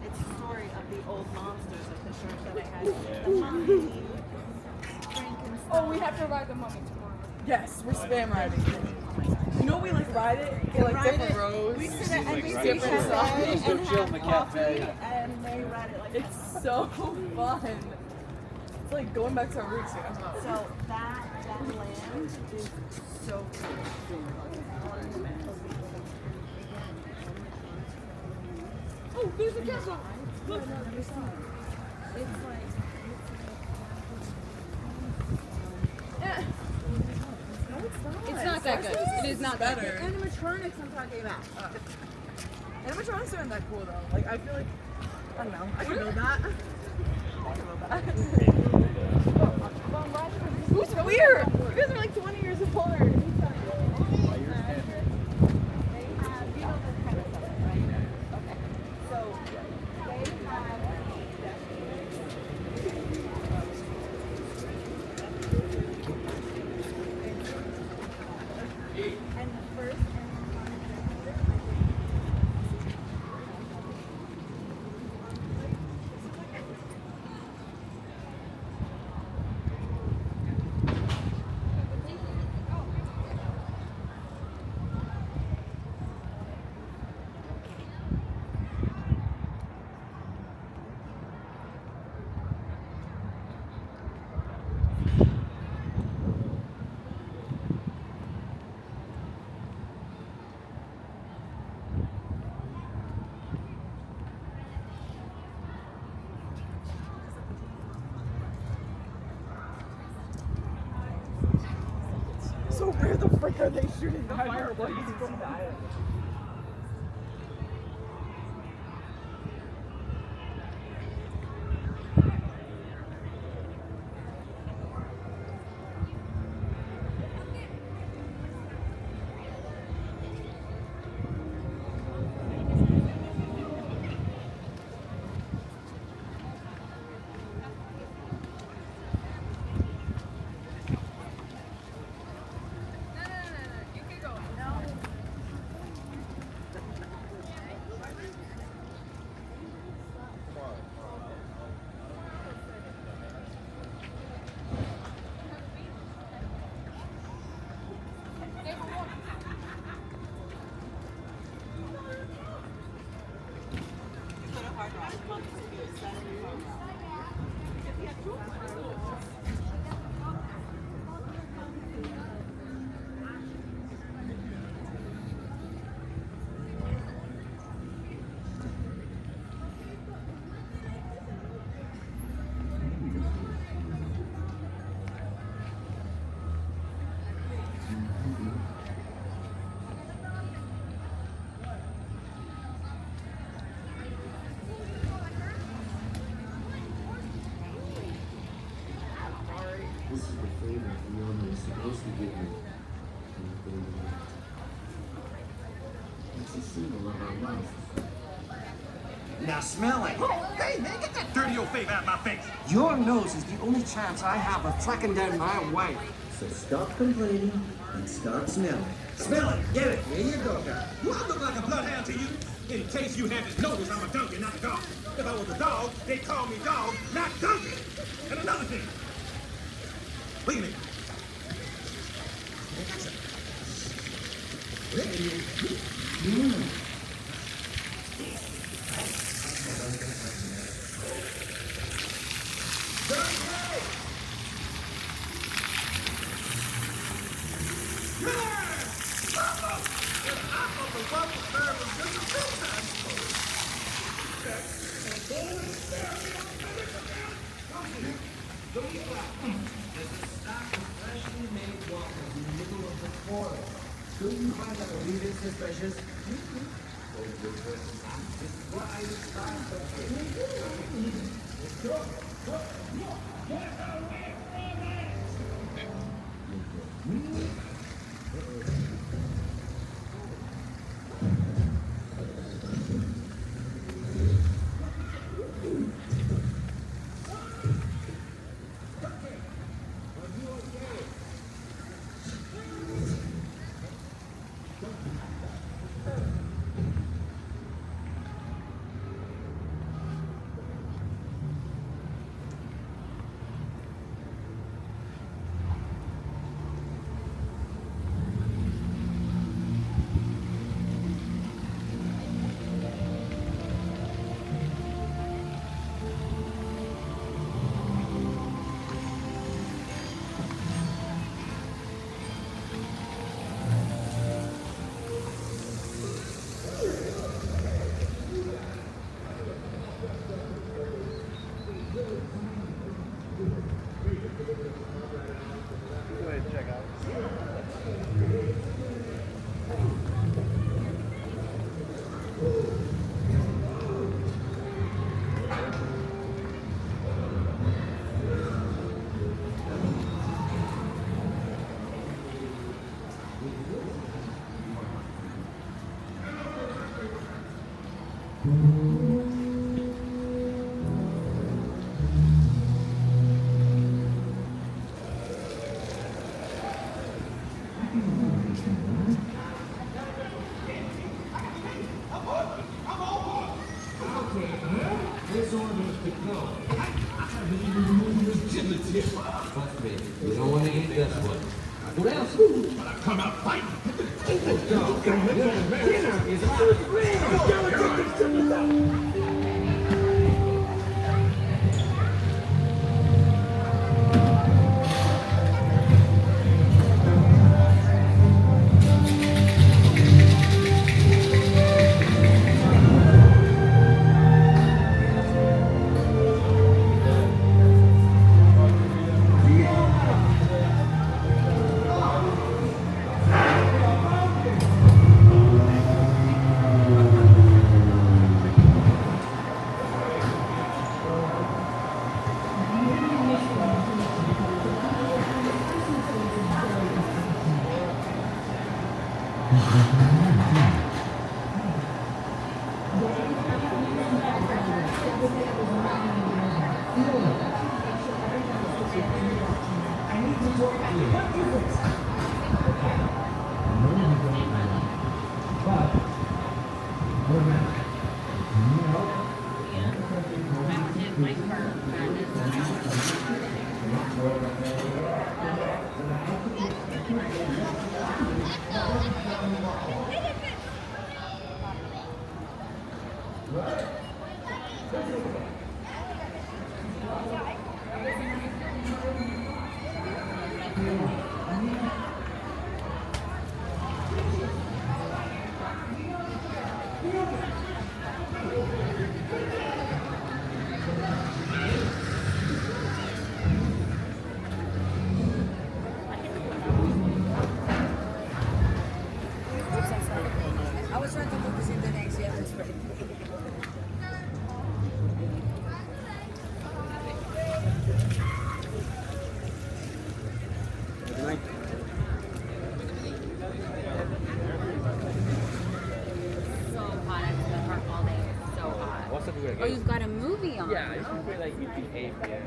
it's a story of the old monsters of the church that I had. The mummy, Frankenstein. Oh, we have to ride the mummy tomorrow. Yes, we're spam riding. You know we like ride it, get like Ride different it. rows. We sit at NBC different Cafe sides. and Chill in the have coffee, cafe. and they ride it like It's so fun. It's like going back to our roots, you know? so. That land is so cool. Oh, there's a castle. Look. It's like. It's not that good. It is not that Better. good. Animatronics I'm talking about. Animatronics aren't that cool though. Like I feel like I don't know. I can build that. I can build that. Who's weird? You guys are like 20 years apart. So where the frick are they shooting the fireworks from? This is the favor Fiona is supposed to give me. It's a symbol of our love. Now smell it. Hey, man, get that dirty old favor out of my face. Your nose is the only chance I have of tracking down my wife. So stop complaining and start smelling. Smell it. Get it. Here you go, guy. Do I look like a bloodhound to you? In case you haven't noticed, I'm a donkey, not a dog. If I was a dog, they'd call me dog, not donkey. And another thing. Look at me. Couldn't you find out a little bit suspicious? This order is to go. Trust me, you don't want to eat this one. What else? Come out fighting. I was trying to focus in the next year. That's right. So hot. I've been in the park all day. It's so hot. What's up with Oh, you've got a movie on. Yeah, you should feel like you behave there.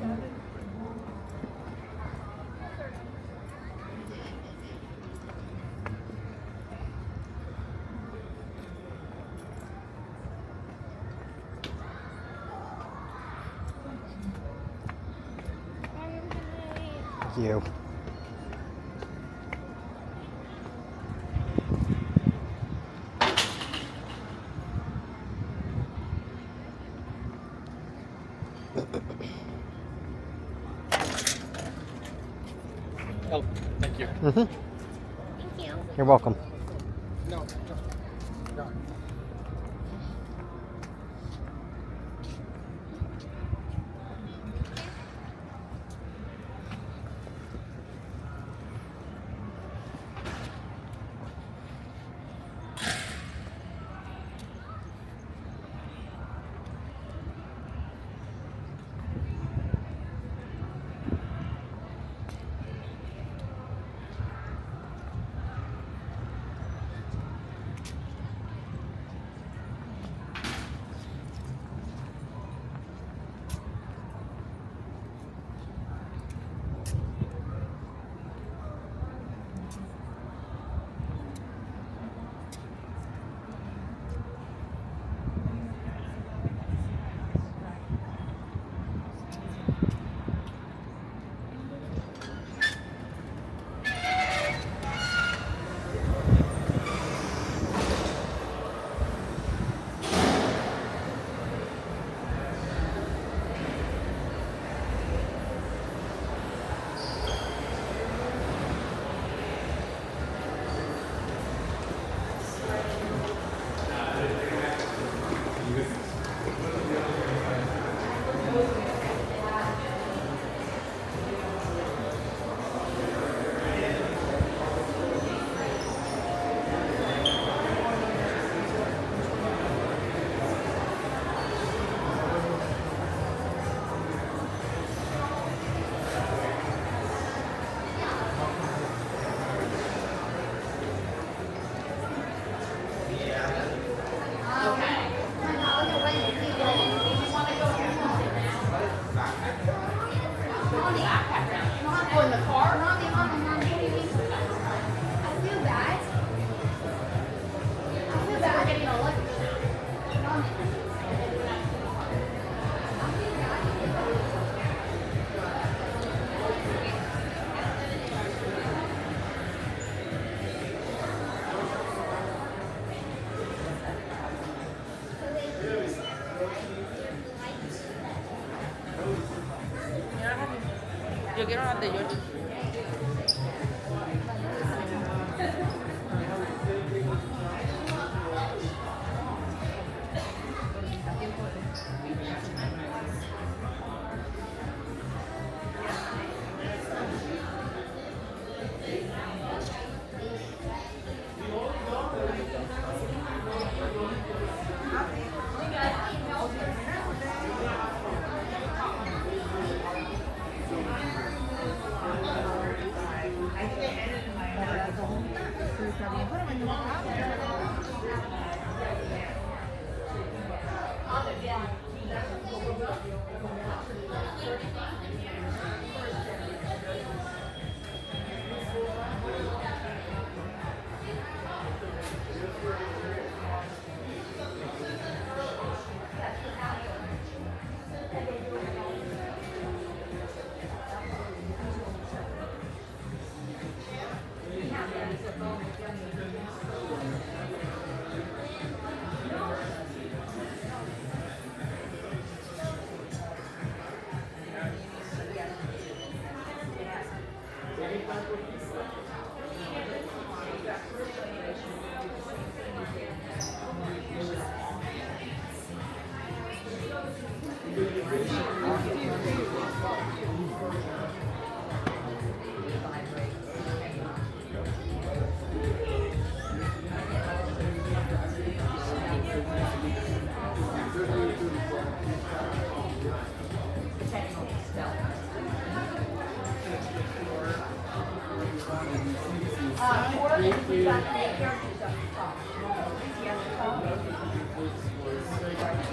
Yeah. You. Oh, thank you. Thank you. You're welcome. No, no. Yo quiero las de George.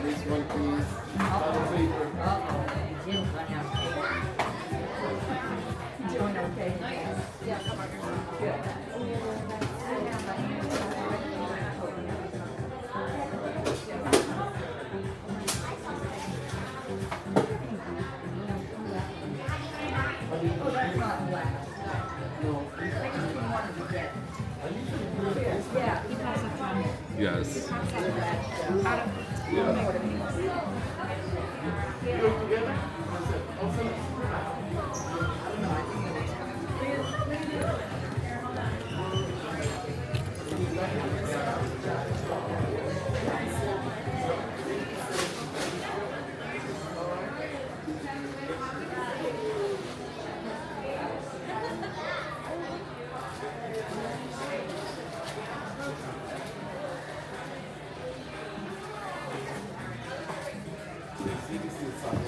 This one, please. Yes.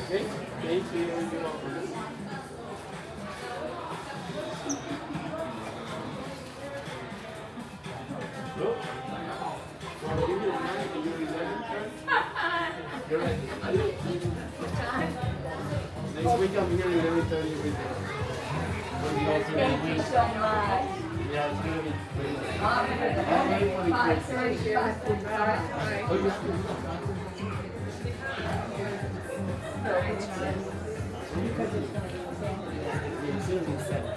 Okay, thank you. You're welcome. Look. So I'll give you a 9 and you're 11, right? You're right. Next week I'm here at 11:30 with you. Thank you so much. Yeah, it's gonna be great. I'm ready for the kids. Oh, you're yeah, it's gonna be 7.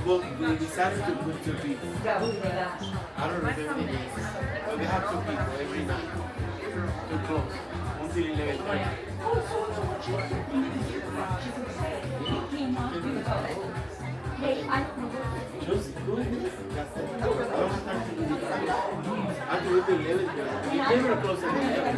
Well, they decided to put 2 people. I don't know if everything is. But they have 2 people every night. Too close. Until 11:30. Just go ahead. That's it. I don't have time to do it. I have to wait till 11:30. They never close at 11.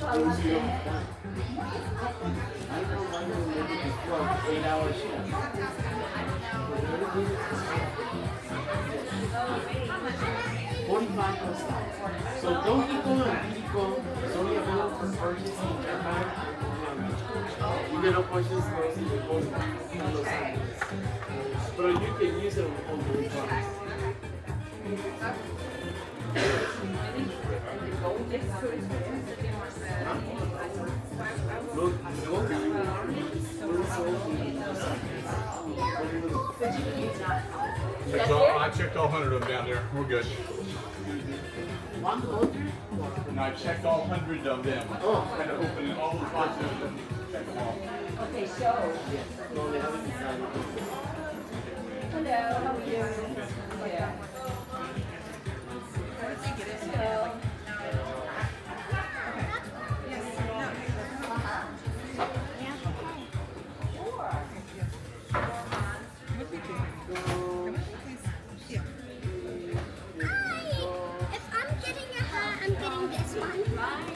I don't know why 8-hour shift. 45%. So don't keep going, keep going. It's only available for urgency and time. You get opportunities for us to go to Los Angeles. But you can use it on the refunds. I checked all 100 of them down there. We're good. And I checked all 100 of them. Oh. Had to open all the boxes and check them all. Okay, so. No, they haven't decided. Hello, how are you? Yeah. Hello. If I'm getting a hat, I'm getting this one. I'm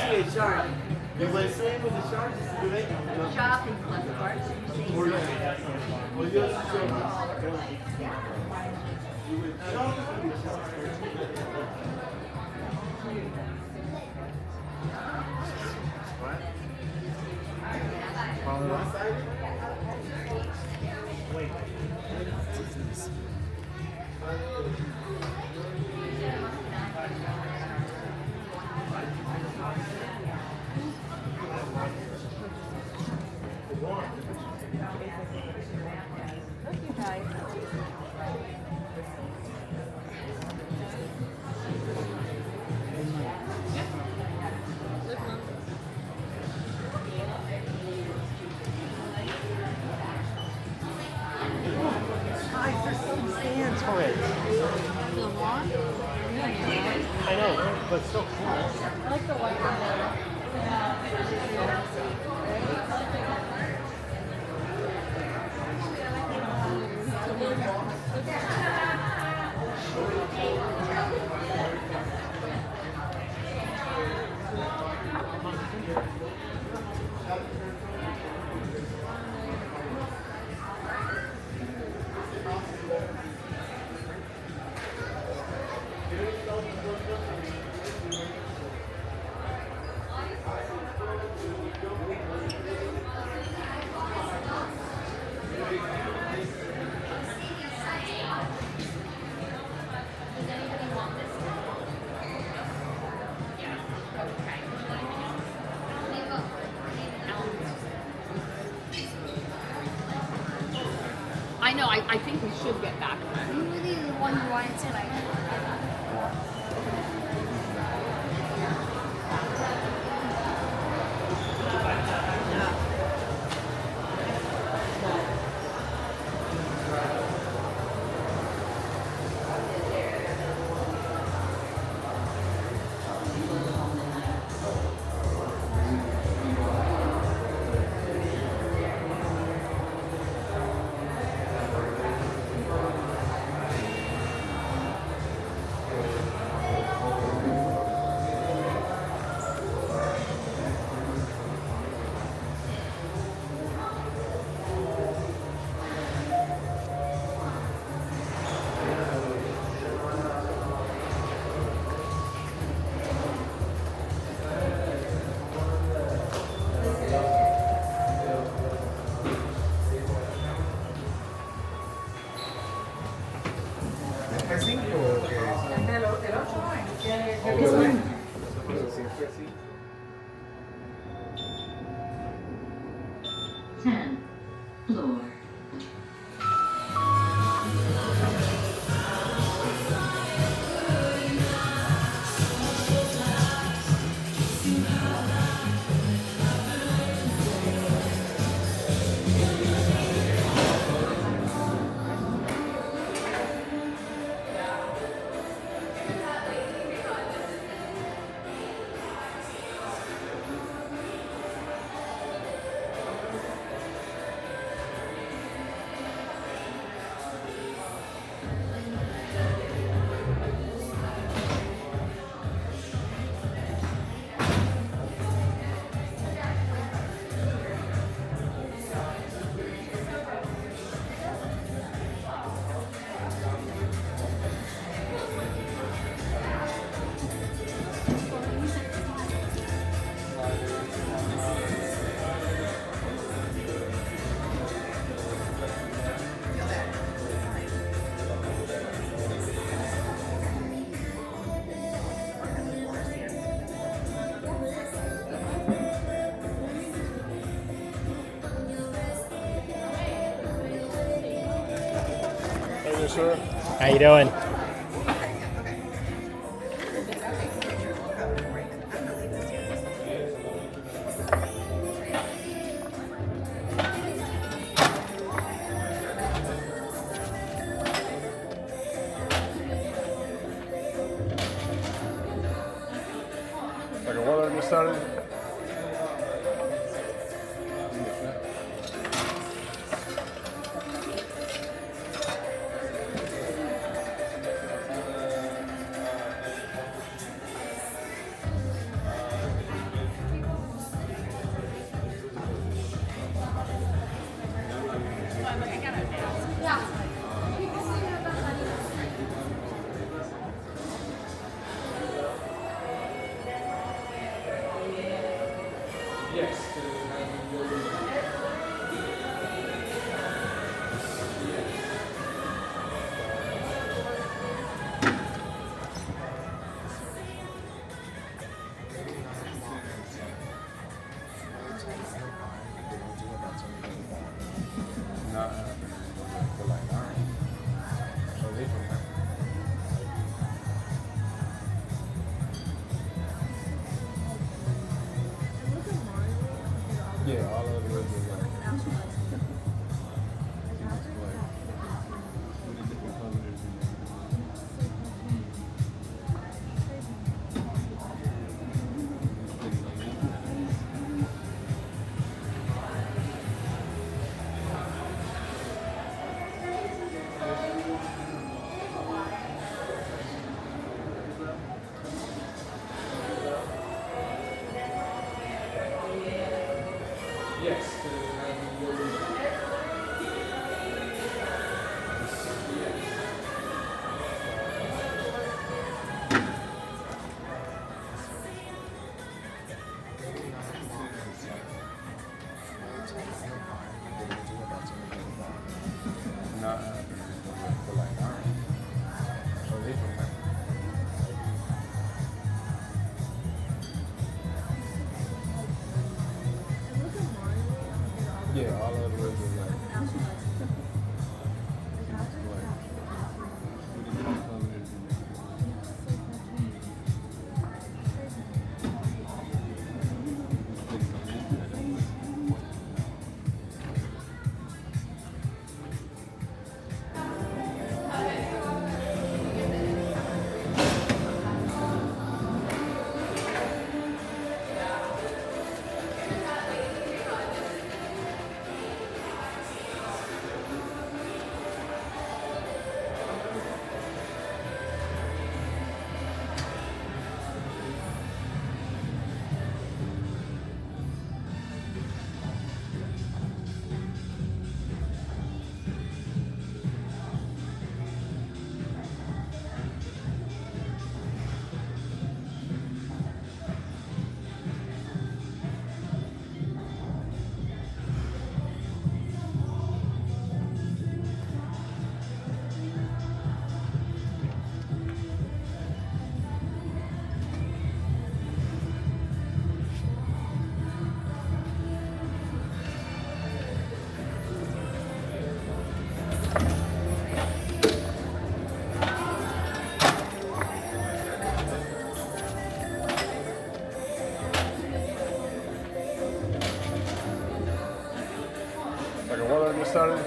Usually a shark. If I swim with the sharks, do they? Shop and collect the parts. Or no? Well, you have to show us. You would shop with the sharks. Wait. Stands for it. I know, but still cool. I like the white one. I know, I think we should get back. You were the one who wanted to like. Floor. sure. How you doing? Like a weather just started. Yeah, all of the rest is like. Yeah, all of the rest is like. Like a weather just started.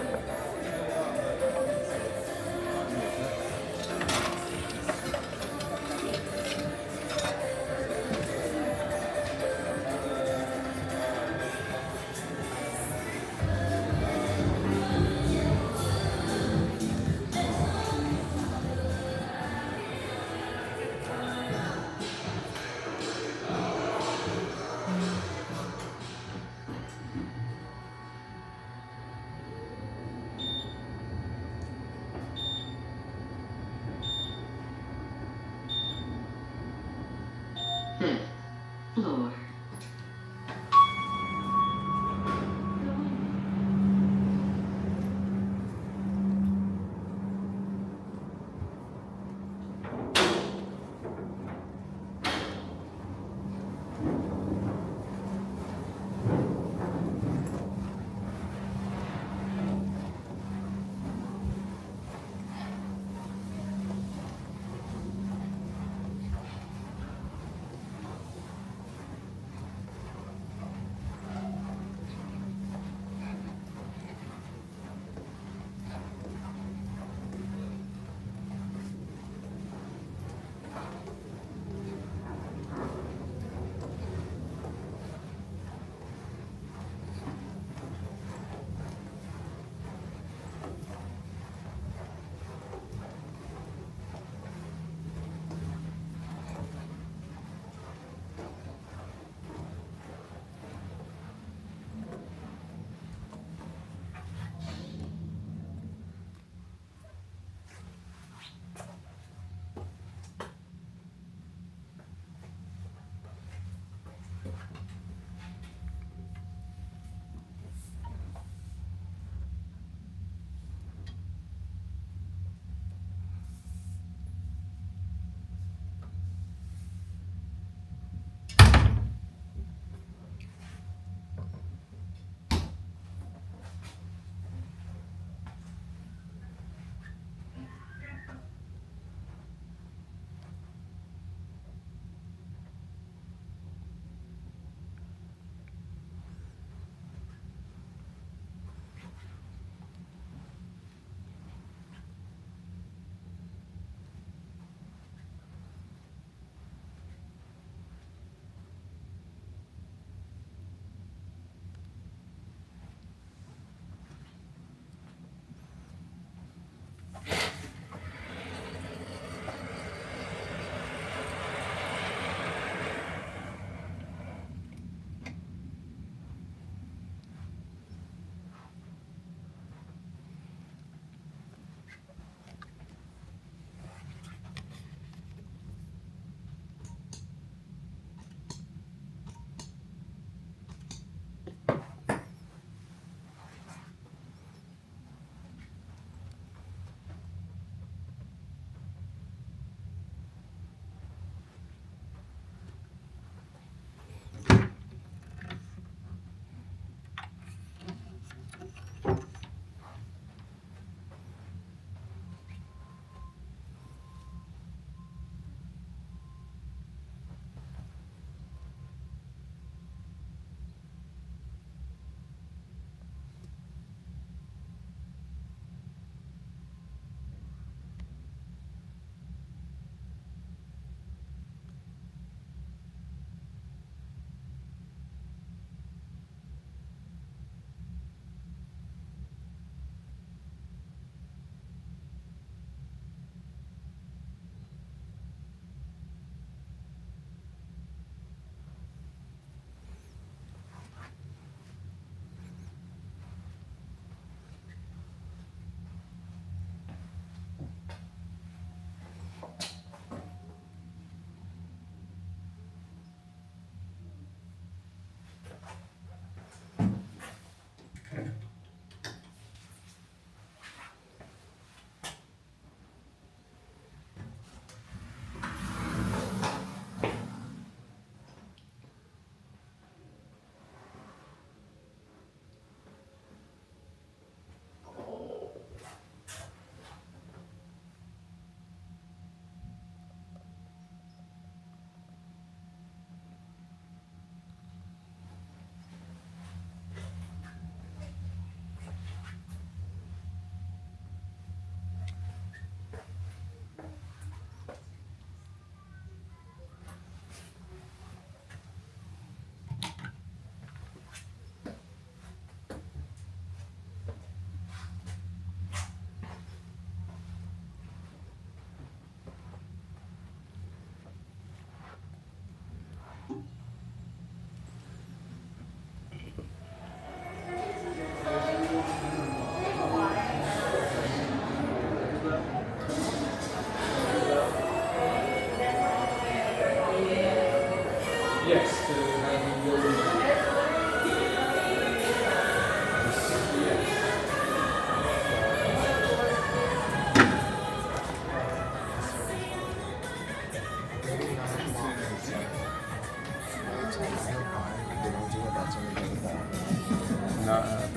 not happen.